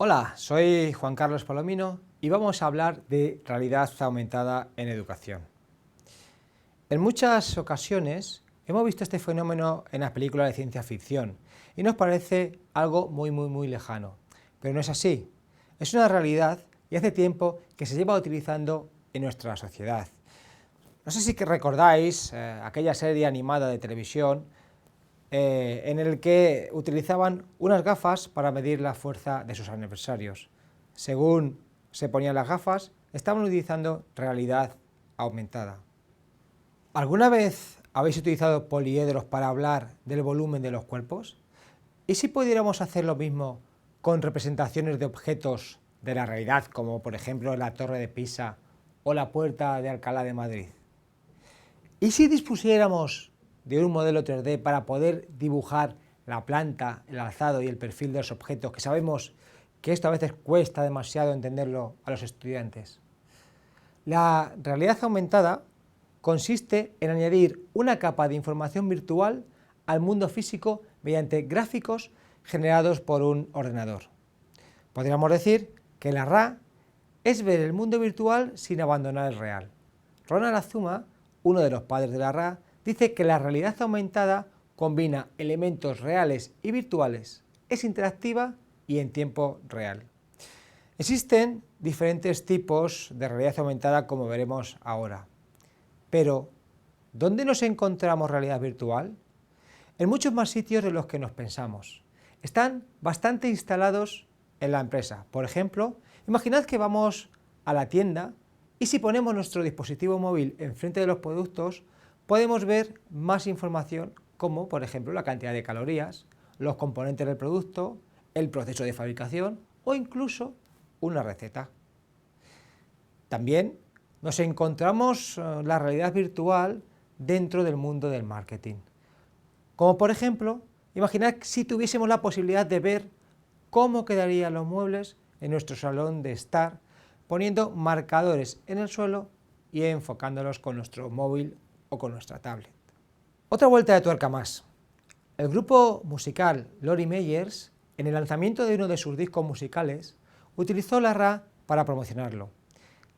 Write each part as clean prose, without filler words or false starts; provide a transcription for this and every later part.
Hola, soy Juan Carlos Palomino y vamos a hablar de realidad aumentada en educación. En muchas ocasiones hemos visto este fenómeno en las películas de ciencia ficción y nos parece algo muy lejano, pero no es así. Es una realidad y hace tiempo que se lleva utilizando en nuestra sociedad. No sé si recordáis aquella serie animada de televisión en el que utilizaban unas gafas para medir la fuerza de sus adversarios. Según se ponían las gafas, estaban utilizando realidad aumentada. ¿Alguna vez habéis utilizado poliedros para hablar del volumen de los cuerpos? ¿Y si pudiéramos hacer lo mismo con representaciones de objetos de la realidad, como por ejemplo la Torre de Pisa o la Puerta de Alcalá de Madrid? ¿Y si dispusiéramos de un modelo 3D para poder dibujar la planta, el alzado y el perfil de los objetos, que sabemos que esto a veces cuesta demasiado entenderlo a los estudiantes? La realidad aumentada consiste en añadir una capa de información virtual al mundo físico mediante gráficos generados por un ordenador. Podríamos decir que la RA es ver el mundo virtual sin abandonar el real. Ronald Azuma, uno de los padres de la RA, dice que la realidad aumentada combina elementos reales y virtuales, es interactiva y en tiempo real. Existen diferentes tipos de realidad aumentada, como veremos ahora. Pero, ¿dónde nos encontramos realidad virtual? En muchos más sitios de los que nos pensamos. Están bastante instalados en la empresa. Por ejemplo, imaginad que vamos a la tienda y si ponemos nuestro dispositivo móvil enfrente de los productos, podemos ver más información como, por ejemplo, la cantidad de calorías, los componentes del producto, el proceso de fabricación o incluso una receta. También nos encontramos la realidad virtual dentro del mundo del marketing. Como por ejemplo, imaginad si tuviésemos la posibilidad de ver cómo quedarían los muebles en nuestro salón de estar, poniendo marcadores en el suelo y enfocándolos con nuestro móvil o con nuestra tablet. Otra vuelta de tuerca más. El grupo musical Lori Meyers, en el lanzamiento de uno de sus discos musicales, utilizó la RA para promocionarlo.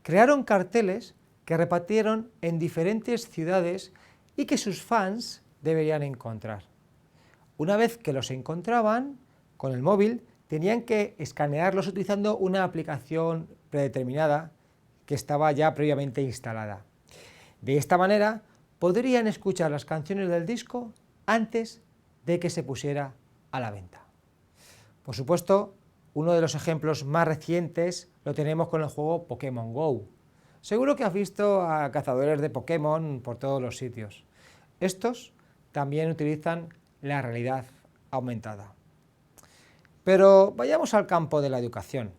Crearon carteles que repartieron en diferentes ciudades y que sus fans deberían encontrar. Una vez que los encontraban, con el móvil, tenían que escanearlos utilizando una aplicación predeterminada que estaba ya previamente instalada. De esta manera, podrían escuchar las canciones del disco antes de que se pusiera a la venta. Por supuesto, uno de los ejemplos más recientes lo tenemos con el juego Pokémon GO. Seguro que has visto a cazadores de Pokémon por todos los sitios. Estos también utilizan la realidad aumentada. Pero vayamos al campo de la educación.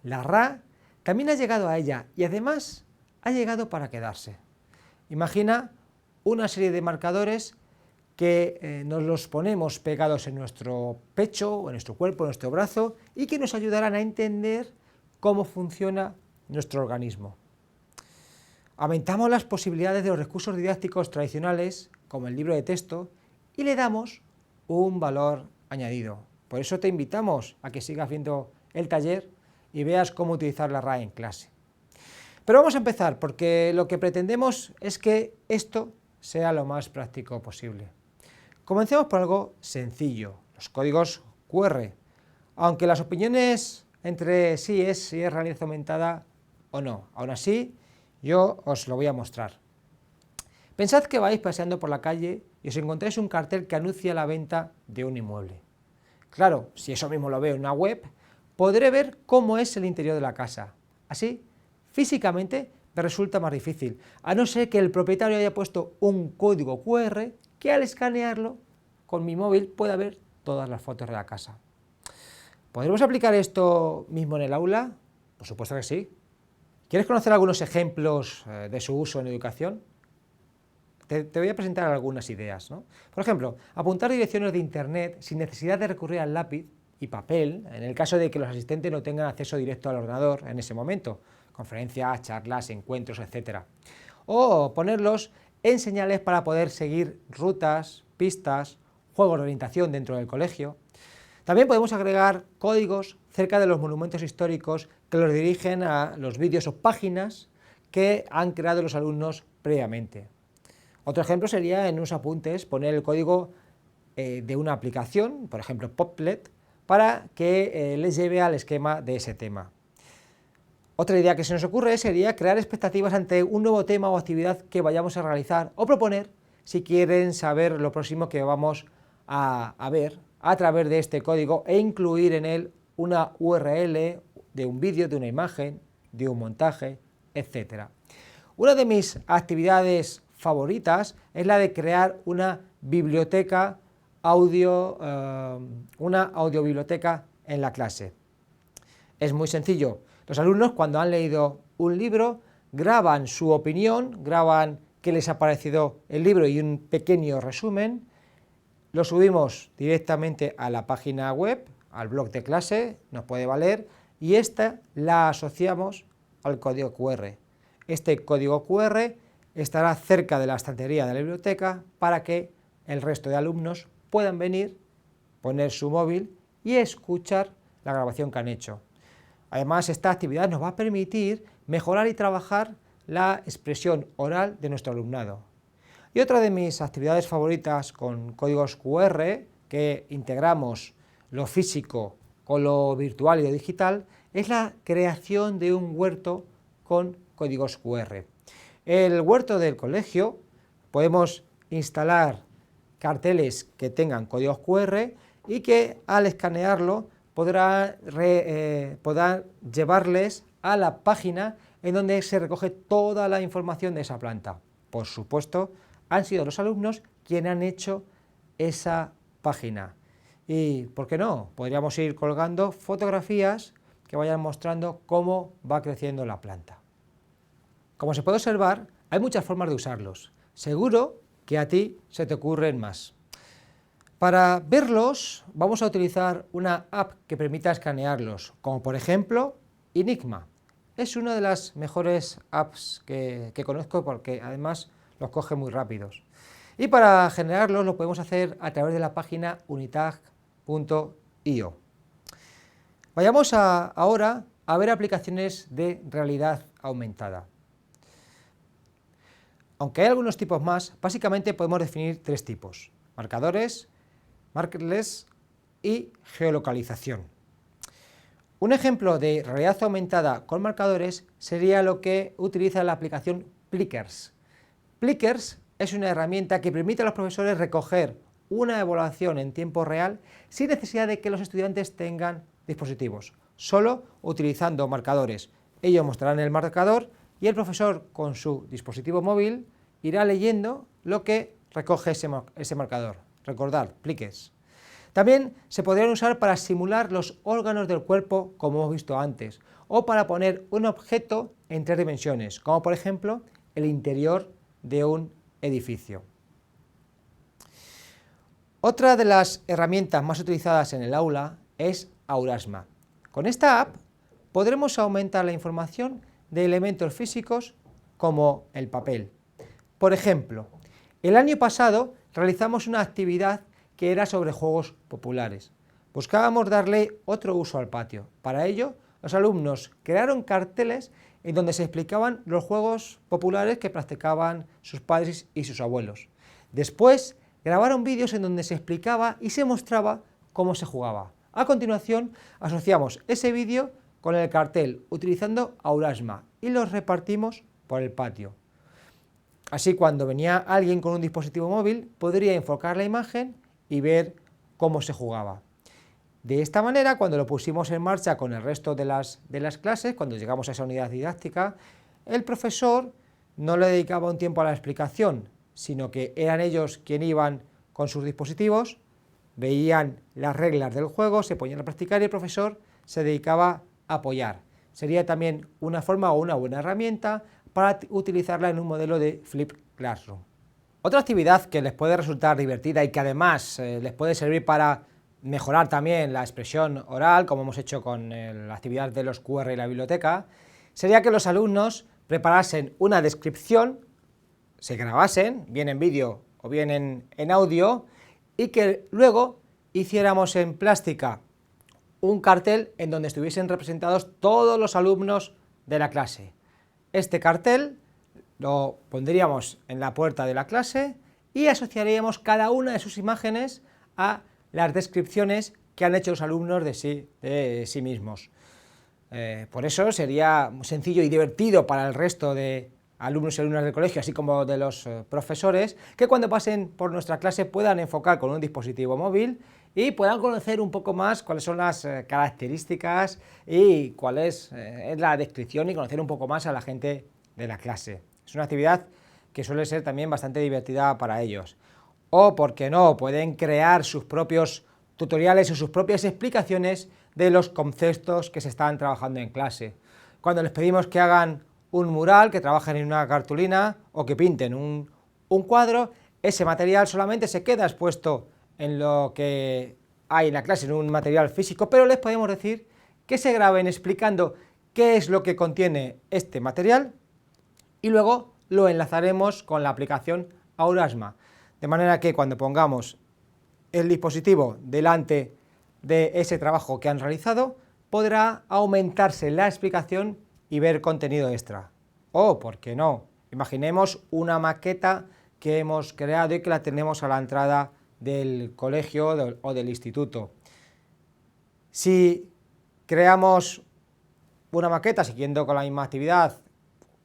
La RA también ha llegado a ella y además ha llegado para quedarse. Imagina una serie de marcadores que nos los ponemos pegados en nuestro pecho, o en nuestro cuerpo, en nuestro brazo y que nos ayudarán a entender cómo funciona nuestro organismo. Aumentamos las posibilidades de los recursos didácticos tradicionales, como el libro de texto, y le damos un valor añadido. Por eso te invitamos a que sigas viendo el taller y veas cómo utilizar la RA en clase. Pero vamos a empezar, porque lo que pretendemos es que esto sea lo más práctico posible. Comencemos por algo sencillo, los códigos QR, aunque las opiniones entre si es realidad aumentada o no. Aún así, yo os lo voy a mostrar. Pensad que vais paseando por la calle y os encontráis un cartel que anuncia la venta de un inmueble. Claro, si eso mismo lo veo en una web, podré ver cómo es el interior de la casa. Así, físicamente me resulta más difícil, a no ser que el propietario haya puesto un código QR que al escanearlo con mi móvil pueda ver todas las fotos de la casa. ¿Podremos aplicar esto mismo en el aula? Por supuesto que sí. ¿Quieres conocer algunos ejemplos de su uso en educación? Te voy a presentar algunas ideas, ¿no? Por ejemplo, apuntar direcciones de internet sin necesidad de recurrir al lápiz y papel, en el caso de que los asistentes no tengan acceso directo al ordenador en ese momento, conferencias, charlas, encuentros, etc. O ponerlos en señales para poder seguir rutas, pistas, juegos de orientación dentro del colegio. También podemos agregar códigos cerca de los monumentos históricos que los dirigen a los vídeos o páginas que han creado los alumnos previamente. Otro ejemplo sería en unos apuntes poner el código de una aplicación, por ejemplo Poplet, para que les lleve al esquema de ese tema. Otra idea que se nos ocurre sería crear expectativas ante un nuevo tema o actividad que vayamos a realizar o proponer si quieren saber lo próximo que vamos a ver a través de este código e incluir en él una URL de un vídeo, de una imagen, de un montaje, etc. Una de mis actividades favoritas es la de crear una biblioteca una audiobiblioteca en la clase. Es muy sencillo. Los alumnos, cuando han leído un libro, graban su opinión, graban qué les ha parecido el libro y un pequeño resumen. Lo subimos directamente a la página web, al blog de clase, nos puede valer, y esta la asociamos al código QR. Este código QR estará cerca de la estantería de la biblioteca para que el resto de alumnos puedan venir, poner su móvil y escuchar la grabación que han hecho. Además, esta actividad nos va a permitir mejorar y trabajar la expresión oral de nuestro alumnado. Y otra de mis actividades favoritas con códigos QR, que integramos lo físico con lo virtual y lo digital, es la creación de un huerto con códigos QR. El huerto del colegio podemos instalar carteles que tengan códigos QR y que al escanearlo podrán llevarles a la página en donde se recoge toda la información de esa planta. Por supuesto, han sido los alumnos quienes han hecho esa página. Y, ¿por qué no? Podríamos ir colgando fotografías que vayan mostrando cómo va creciendo la planta. Como se puede observar, hay muchas formas de usarlos. Seguro que a ti se te ocurren más. Para verlos vamos a utilizar una app que permita escanearlos, como por ejemplo Enigma. Es una de las mejores apps que conozco porque además los coge muy rápidos. Y para generarlos lo podemos hacer a través de la página unitag.io. Vayamos ahora a ver aplicaciones de realidad aumentada. Aunque hay algunos tipos más, básicamente podemos definir tres tipos: marcadores, markerless y geolocalización. Un ejemplo de realidad aumentada con marcadores sería lo que utiliza la aplicación Plickers. Plickers es una herramienta que permite a los profesores recoger una evaluación en tiempo real sin necesidad de que los estudiantes tengan dispositivos, solo utilizando marcadores. Ellos mostrarán el marcador y el profesor con su dispositivo móvil irá leyendo lo que recoge ese marcador. Recordad, Plickers. También se podrían usar para simular los órganos del cuerpo, como hemos visto antes, o para poner un objeto en 3 dimensiones, como por ejemplo el interior de un edificio. Otra de las herramientas más utilizadas en el aula es Aurasma. Con esta app podremos aumentar la información de elementos físicos como el papel. Por ejemplo, el año pasado realizamos una actividad que era sobre juegos populares. Buscábamos darle otro uso al patio. Para ello, los alumnos crearon carteles en donde se explicaban los juegos populares que practicaban sus padres y sus abuelos. Después, grabaron vídeos en donde se explicaba y se mostraba cómo se jugaba. A continuación, asociamos ese vídeo con el cartel utilizando Aurasma y los repartimos por el patio. Así, cuando venía alguien con un dispositivo móvil, podría enfocar la imagen y ver cómo se jugaba. De esta manera, cuando lo pusimos en marcha con el resto de las clases, cuando llegamos a esa unidad didáctica, el profesor no le dedicaba un tiempo a la explicación, sino que eran ellos quienes iban con sus dispositivos, veían las reglas del juego, se ponían a practicar y el profesor se dedicaba a apoyar. Sería también una forma o una buena herramienta para utilizarla en un modelo de Flipped Classroom. Otra actividad que les puede resultar divertida y que además les puede servir para mejorar también la expresión oral, como hemos hecho con la actividad de los QR y la biblioteca, sería que los alumnos preparasen una descripción, se grabasen, bien en vídeo o bien en audio, y que luego hiciéramos en plástica un cartel en donde estuviesen representados todos los alumnos de la clase. Este cartel lo pondríamos en la puerta de la clase y asociaríamos cada una de sus imágenes a las descripciones que han hecho los alumnos de sí mismos. Por eso sería muy sencillo y divertido para el resto de alumnos y alumnas del colegio, así como de los profesores, que cuando pasen por nuestra clase puedan enfocar con un dispositivo móvil y puedan conocer un poco más cuáles son las características y cuál es la descripción y conocer un poco más a la gente de la clase. Es una actividad que suele ser también bastante divertida para ellos. O, ¿por qué no?, pueden crear sus propios tutoriales o sus propias explicaciones de los conceptos que se están trabajando en clase. Cuando les pedimos que hagan un mural, que trabajen en una cartulina o que pinten un cuadro, ese material solamente se queda expuesto en lo que hay en la clase, en un material físico, pero les podemos decir que se graben explicando qué es lo que contiene este material y luego lo enlazaremos con la aplicación Aurasma, de manera que cuando pongamos el dispositivo delante de ese trabajo que han realizado, podrá aumentarse la explicación y ver contenido extra. O, ¿por qué no?, imaginemos una maqueta que hemos creado y que la tenemos a la entrada del colegio o del instituto. Si creamos una maqueta siguiendo con la misma actividad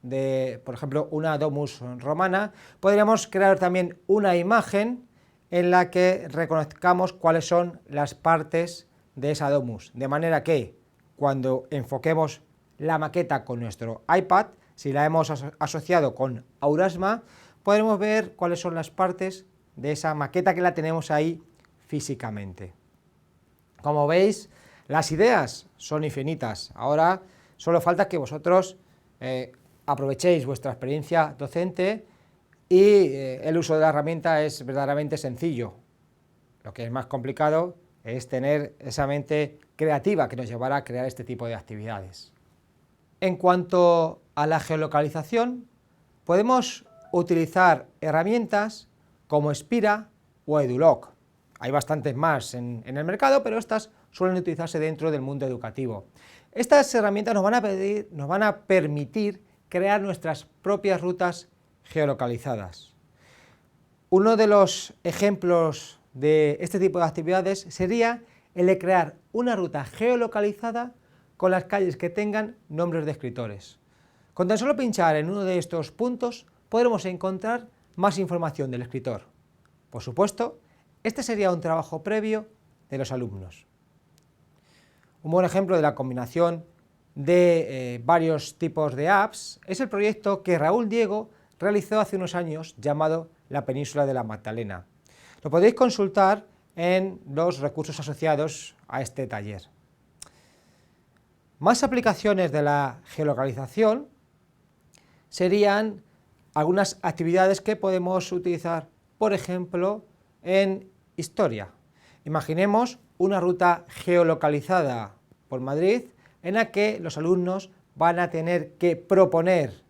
de, por ejemplo, una domus romana, podríamos crear también una imagen en la que reconozcamos cuáles son las partes de esa domus, de manera que cuando enfoquemos la maqueta con nuestro iPad, si la hemos asociado con Aurasma, podremos ver cuáles son las partes de esa maqueta que la tenemos ahí físicamente. Como veis, las ideas son infinitas. Ahora solo falta que vosotros aprovechéis vuestra experiencia docente y el uso de la herramienta es verdaderamente sencillo. Lo que es más complicado es tener esa mente creativa que nos llevará a crear este tipo de actividades. En cuanto a la geolocalización, podemos utilizar herramientas como Spira o Eduloc. Hay bastantes más en el mercado, pero estas suelen utilizarse dentro del mundo educativo. Estas herramientas nos van a permitir crear nuestras propias rutas geolocalizadas. Uno de los ejemplos de este tipo de actividades sería el de crear una ruta geolocalizada con las calles que tengan nombres de escritores. Con tan solo pinchar en uno de estos puntos podremos encontrar más información del escritor. Por supuesto, este sería un trabajo previo de los alumnos. Un buen ejemplo de la combinación de varios tipos de apps es el proyecto que Raúl Diego realizó hace unos años llamado La Península de la Magdalena. Lo podéis consultar en los recursos asociados a este taller. Más aplicaciones de la geolocalización serían algunas actividades que podemos utilizar, por ejemplo, en historia. Imaginemos una ruta geolocalizada por Madrid en la que los alumnos van a tener que proponer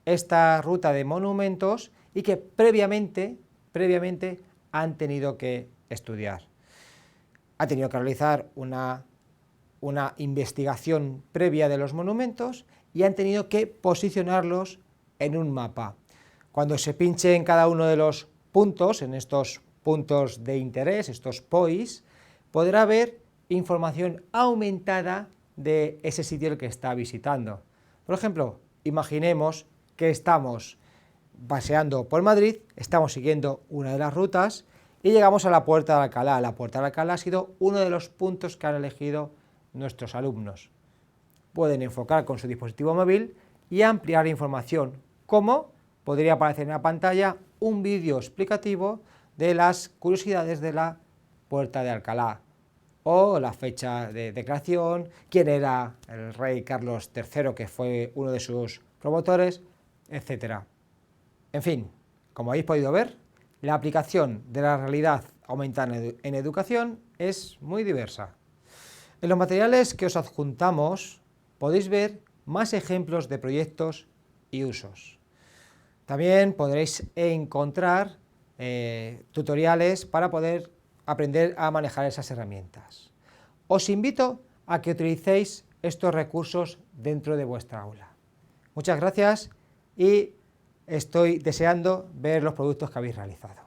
esta ruta de monumentos y que previamente han tenido que estudiar. Han tenido que realizar una investigación previa de los monumentos y han tenido que posicionarlos en un mapa. Cuando se pinche en cada uno de los puntos, en estos puntos de interés, estos POIs, podrá ver información aumentada de ese sitio el que está visitando. Por ejemplo, imaginemos que estamos paseando por Madrid, estamos siguiendo una de las rutas y llegamos a la Puerta de Alcalá. La Puerta de Alcalá ha sido uno de los puntos que han elegido nuestros alumnos. Pueden enfocar con su dispositivo móvil y ampliar información, como podría aparecer en la pantalla un vídeo explicativo de las curiosidades de la Puerta de Alcalá, o la fecha de creación, quién era el rey Carlos III, que fue uno de sus promotores, etc. En fin, como habéis podido ver, la aplicación de la realidad aumentada en educación es muy diversa. En los materiales que os adjuntamos podéis ver más ejemplos de proyectos y usos. También podréis encontrar tutoriales para poder aprender a manejar esas herramientas. Os invito a que utilicéis estos recursos dentro de vuestra aula. Muchas gracias y estoy deseando ver los productos que habéis realizado.